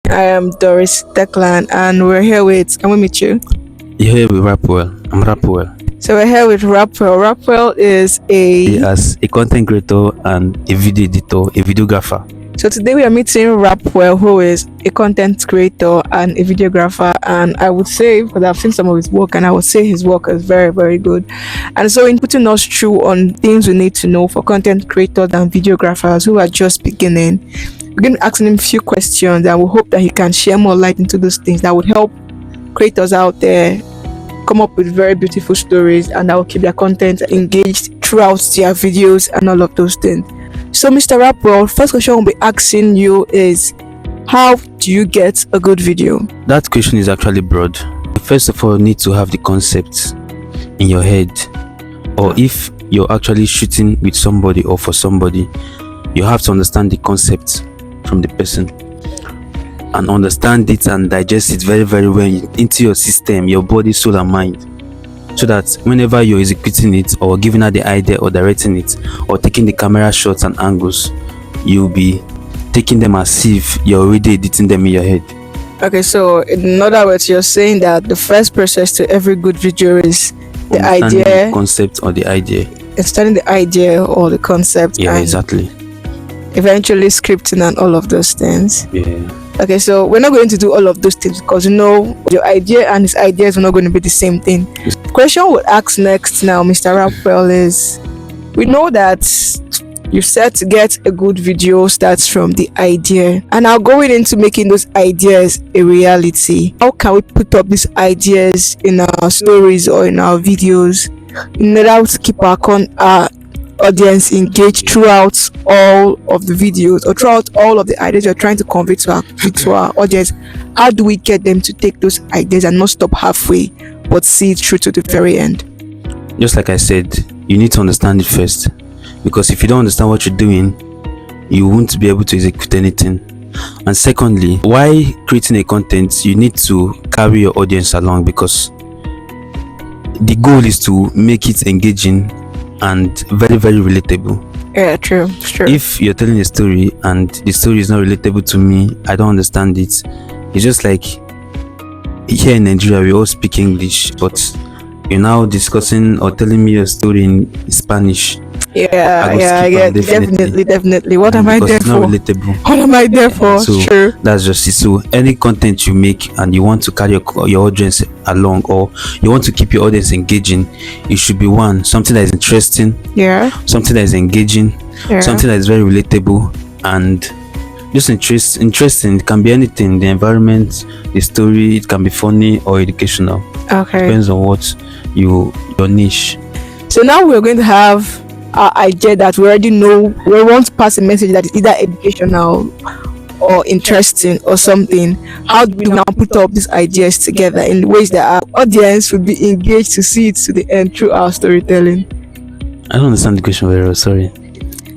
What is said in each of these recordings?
I am Doris Declan, and we're here with. Can we meet you? You're here with Rapwell. I'm Rapwell. So we're here with Rapwell. Rapwell is as a content creator and a video editor, a videographer. So today we are meeting Rapwell, who is a content creator and a videographer, and I would say, because I've seen some of his work, and I would say his work is very, very good. And so in putting us through on things we need to know for content creators and videographers who are just beginning, we're going to ask him a few questions, and we hope that he can share more light into those things that would help creators out there come up with very beautiful stories, and that will keep their content engaged throughout their videos and all of those things. So Mr. Rapwell, first question I'll be asking you is, how do you get a good video? That question is actually broad. First of all, you need to have the concept in your head, or if you're actually shooting with somebody or for somebody, you have to understand the concept from the person and understand it and digest it very, very well into your system, your body, soul and mind, so that whenever you're executing it or giving out the idea or directing it or taking the camera shots and angles, you'll be taking them as if you're already editing them in your head. Okay, so in other words, you're saying that the first process to every good video is the idea, the concept or the idea. Understanding the idea or the concept. Yeah, exactly. Eventually scripting and all of those things. Yeah. Okay, so we're not going to do all of those things because your idea and his ideas are not going to be the same thing. The question we'll ask next now, Mr. Rapwell, is, we know that you said to get a good video starts from the idea, and now going into making those ideas a reality. How can we put up these ideas in our stories or in our videos in order to keep our audience engaged throughout all of the videos or throughout all of the ideas you're trying to convey to our audience? How do we get them to take those ideas and not stop halfway but see it through to the very end? Just like I said, you need to understand it first, because if you don't understand what you're doing, you won't be able to execute anything. And secondly, while creating a content, you need to carry your audience along, because the goal is to make it engaging and very, very relatable. Yeah, true. If you're telling a story and the story is not relatable to me, I don't understand it. It's just like here in Nigeria, we all speak English, but you're now discussing or telling me a story in Spanish. I get definitely. What am I there for? What am I there for? So sure. That's just it. So any content you make and you want to carry your audience along, or you want to keep your audience engaging, it should be something that is interesting, something that is engaging, something that is very relatable and just interesting. It can be anything, the environment, the story, it can be funny or educational. Okay, depends on what your niche. So now we're going to have our idea that we already know. We want to pass a message that is either educational or interesting or something. How do we now put up these ideas together in ways that our audience will be engaged to see it to the end through our storytelling? I don't understand the question very well, sorry.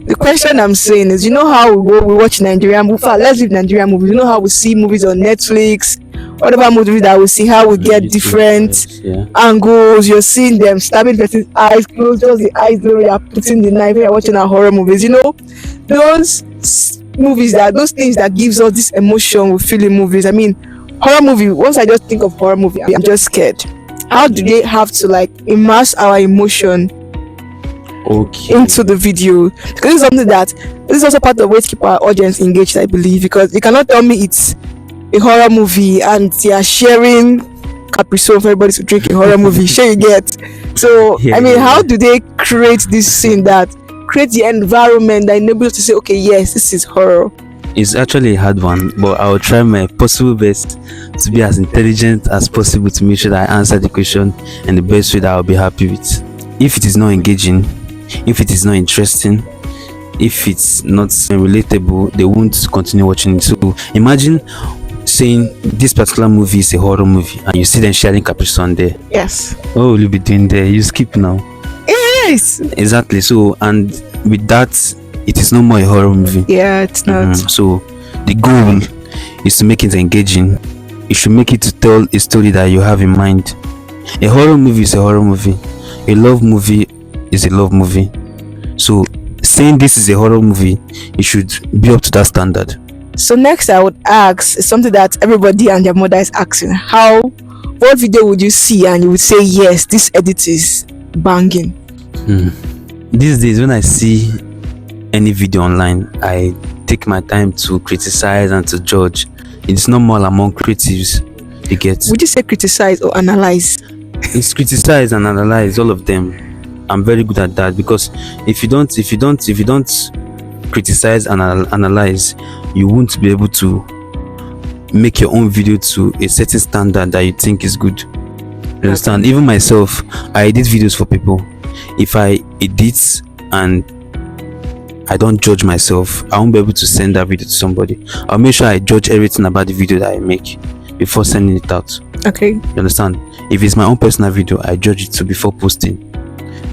The question I'm saying is, you know how we watch Nigerian movies? Let's leave Nigerian movies. You know how we see movies on Netflix, whatever movie that we see, how we get different angles. You're seeing them stabbing person's eyes closed, just the eyes when you are putting the knife when you're watching our horror movies. You know, those movies, those things that gives us this emotion we feel in movies. I mean, horror movie, once I just think of horror movie, I'm just scared. How do they have to immerse our emotion into the video? Because it's something that this is also part of the way to keep our audience engaged, I believe, because you cannot tell me it's a horror movie and they are sharing Capri Sun for everybody to drink a horror movie. Sure, you get. So how do they create this scene that creates the environment that enables us to say, okay, yes, this is horror? It's actually a hard one, but I will try my possible best to be as intelligent as possible to make sure that I answer the question in the best way that I'll be happy with. If it is not engaging, if it is not interesting, if it's not relatable, they won't continue watching it. So imagine saying this particular movie is a horror movie and you see them sharing Capri Sun there. Yes. What will you be doing there? You skip now. Yes. Exactly. So, and with that, it is no more a horror movie. Yeah, it's not. So the goal is to make it engaging. You should make it to tell a story that you have in mind. A horror movie is a horror movie. A love movie is a love movie. So saying this is a horror movie, it should be up to that standard. So next I would ask is something that everybody and their mother is asking. What video would you see and you would say yes, this edit is banging? These days when I see any video online, I take my time to criticize and to judge. It's normal among creatives. You get? Would you say criticize or analyze? It's criticize and analyze, all of them. I'm very good at that, because if you don't criticize and analyze, you won't be able to make your own video to a certain standard that you think is good. You understand? Even myself, I edit videos for people. If I edit and I don't judge myself, I won't be able to send that video to somebody. I'll make sure I judge everything about the video that I make before sending it out. Okay. You understand? If it's my own personal video, I judge it too before posting.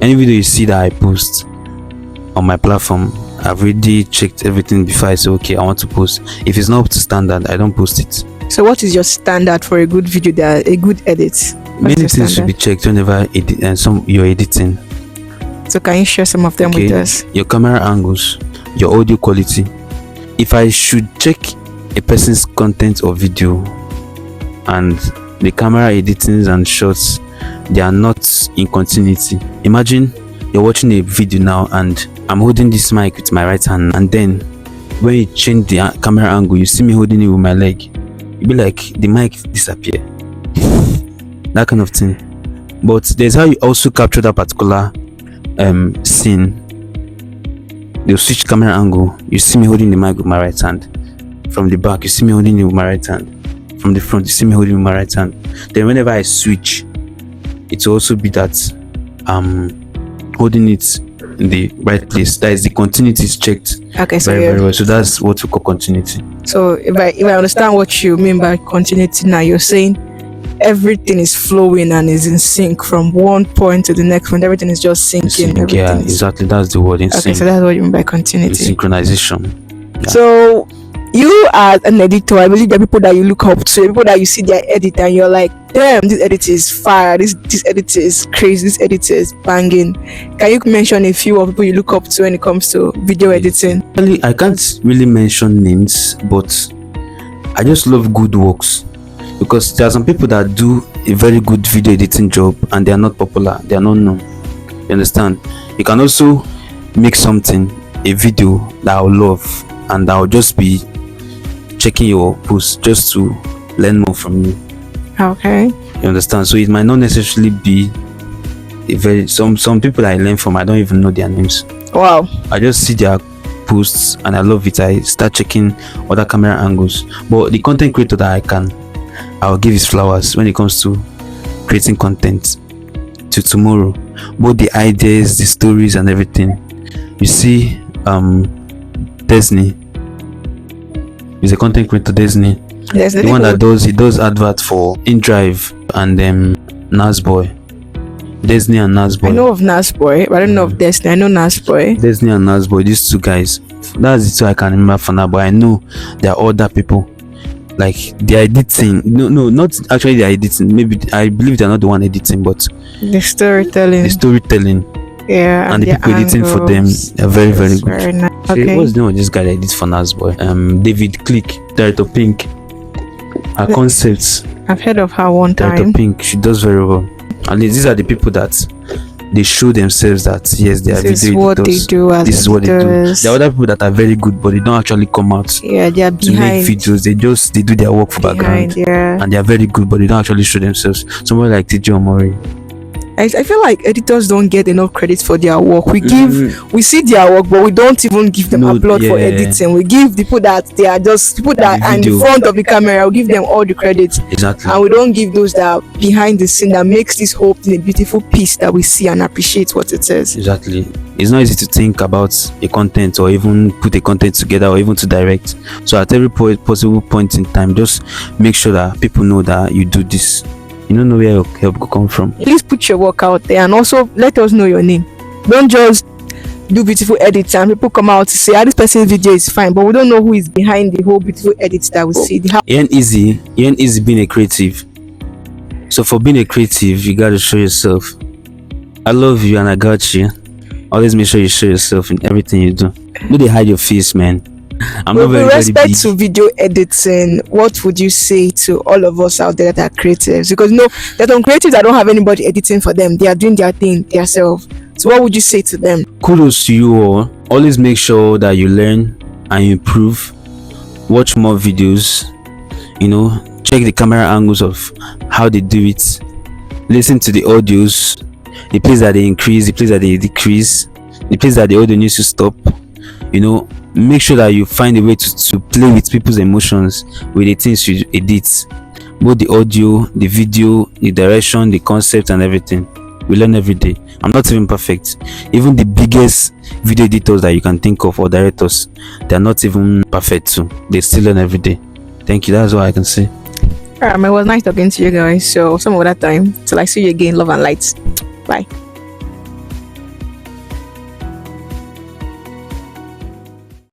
Any video you see that I post on my platform, I've already checked everything before I say okay, I want to post. If it's not up to standard, I don't post it. So what is your standard for a good video, a good edit? Many things should be checked whenever you're editing. So can you share some of them with us? Your camera angles, your audio quality. If I should check a person's content or video and the camera editings and shots, they are not in continuity. Imagine you're watching a video now and I'm holding this mic with my right hand, and then when you change the camera angle, you see me holding it with my leg. You'll be like, the mic disappear. That kind of thing. But there's how you also capture that particular scene. You switch camera angle, you see me holding the mic with my right hand. From the back, you see me holding it with my right hand. From the front, you see me holding it with my right hand. Then whenever I switch, it will also be that holding it in the right place. That is, the continuity is checked. Okay, so very well. So that's what we call continuity. So if I understand what you mean by continuity now, you're saying everything is flowing and is in sync from one point to the next one. Everything is just syncing. Yeah, exactly. That's the word, in sync. Okay, so that's what you mean by continuity. Synchronization. Yeah. So you as an editor, I believe there are people that you look up to, people that you see their edit and you're like, damn, this edit is fire, this edit is crazy, this edit is banging. Can you mention a few of people you look up to when it comes to video editing? I can't really mention names, but I just love good works, because there are some people that do a very good video editing job and they are not popular, they are not known. You understand? You can also make something, a video that I will love, and I'll just be checking your posts just to learn more from you. Okay. You understand? So it might not necessarily be a very some people I learn from, I don't even know their names. Wow. I just see their posts and I love it. I start checking other camera angles. But the content creator that I'll give his flowers when it comes to creating content to tomorrow. Both the ideas, the stories and everything. You see Disney. He's a content creator, Disney. Yes, the one that does advert for InDrive and Nasboy. Disney and Nasboy. I know of Nasboy, but I don't know of Disney. I know Nasboy. Disney and Nasboy, these two guys. That's the two I can remember for now, but I know there are other people. Like the editing. No, not actually the editing. Maybe I believe they're not the one editing, but the storytelling. Yeah, and the people editing for them are very, very good. Very nice. Okay. What's the name of this guy that edits for Nasboy? David Click, Director Pink. Her concepts. I've heard of her one time. Director Pink, she does very well. And these are the people that they show themselves that yes, they are video editors. This is what they do. There are other people that are very good, but they don't actually come out. Yeah, they are behind. To make videos. They do their work for background, and they are very good, but they don't actually show themselves. Somebody like TJ Omori. I feel like editors don't get enough credit for their work. We see their work, but we don't even give them applaud for editing. We give people that they are just people that are in the front of the camera. We give them all the credit. Exactly. And we don't give those that are behind the scene that makes this whole thing a beautiful piece that we see and appreciate what it is. Exactly. It's not easy to think about a content or even put a content together or even to direct. So at every possible point in time, just make sure that people know that you do this. You don't know where your help could come from. Please put your work out there and also let us know your name. Don't just do beautiful edits and people come out to say, this person's video is fine, but we don't know who is behind the whole beautiful edits that we see. It ain't easy being a creative. So for being a creative, you gotta show yourself. I love you and I got you. Always make sure you show yourself in everything you do. Don't hide your face, man. I'm not With very respect big. to video editing, what would you say to all of us out there that are creatives? Because no, there's some creatives that don't have anybody editing for them. They are doing their thing themselves. So what would you say to them? Kudos to you all. Always make sure that you learn and improve. Watch more videos. Check the camera angles of how they do it. Listen to the audios, the place that they increase, the place that they decrease, the place that the audio needs to stop. Make sure that you find a way to play with people's emotions with the things you edit, both the audio, the video, the direction, the concept, and everything. We learn every day. I'm not even perfect. Even the biggest video editors that you can think of, or directors, they're not even perfect too. They still learn every day. Thank you. That's all I can say. It was nice talking to you guys. So some other time till I see you again. Love and light. Bye.